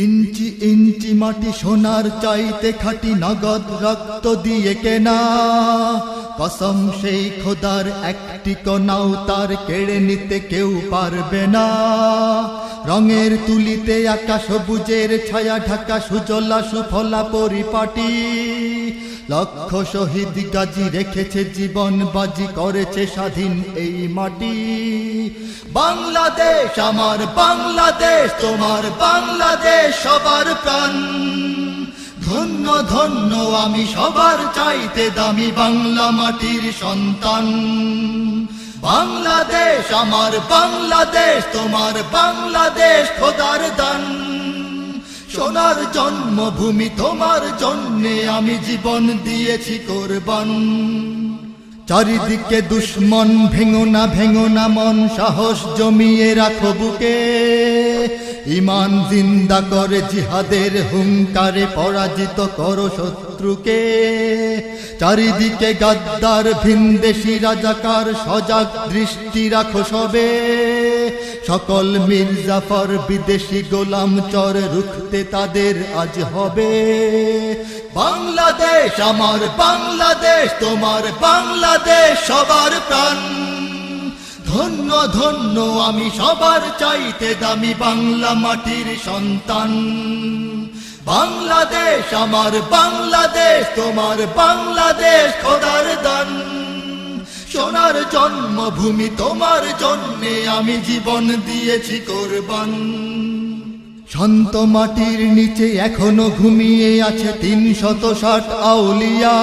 ইঞ্চি ইঞ্চি মাটি সোনার চাইতে খাঁটি, নগদ রক্ত দিয়ে কেনা। কসম সেই খোদার একটি কণাও তার কেড়ে নিতে কেউ পারবে না। রঙের তুলিতে আকাশ সবুজের ছায়া ঢাকা, সুজলা সুফলা পরিপাটি। লক্ষ শহীদ গাজী রেখেছে জীবন বাজি, করেছে স্বাধীন এই মাটি। বাংলাদেশ আমার বাংলাদেশ, তোমার বাংলাদেশ সবার প্রাণ। ধন্য ধন্য আমি সবার চাইতে দামি বাংলা মাটির সন্তান। বাংলাদেশ আমার বাংলাদেশ, তোমার বাংলাদেশ খোদার দান। সোনার জন্মভূমি তোমার জন্যে আমি জীবন দিয়েছি কোরবান। চারিদিকে দুশ্মন, ভেঙো না মন, সাহস জমিয়ে রাখো বুকে। ঈমান জিন্দা করে জিহাদের হুঙ্কারে পরাজিত করো শত্রুকে। চারিদিকে গাদ্দার ভিনদেশি রাজাকার, সজাগ দৃষ্টি রাখো সবে। সকল মির্জাফর বিদেশি গোলাম চর, রুখতে তাদের আজ হবে। বাংলাদেশ আমার বাংলাদেশ, তোমার বাংলাদেশ সবার প্রাণ। ধন্য ধন্য আমি সবার চাইতে দামি বাংলা মাটির সন্তান। বাংলাদেশ আমার বাংলাদেশ, তোমার বাংলাদেশ খোদার দান। সোনার জন্মভূমি তোমার জন্যে আমি জীবন দিয়েছি কোরবান। শান্ত মাটির নিচে এখনো ঘুমিয়ে আছে ৩৬০ আউলিয়া।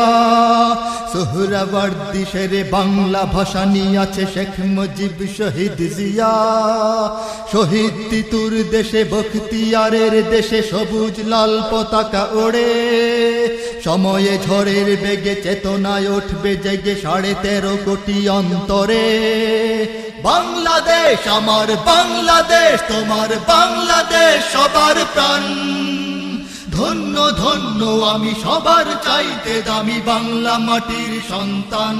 সোহরাওয়ার্দী শেরে বাংলা ভাষা নিয়ে আছে শেখ মুজিব, শহীদ জিয়া। শহীদ তিতুর দেশে বখতিয়ারের দেশে সবুজ লাল পতাকা ওড়ে। সময়ে ঝড়ের বেগে চেতনায় উঠবে জেগে ১৩.৫ কোটি অন্তরে। বাংলাদেশ আমার বাংলাদেশ, তোমার বাংলাদেশ সবার প্রাণ। ধন্য ধন্য আমি সবার চাইতে দামি বাংলা মাটির সন্তান।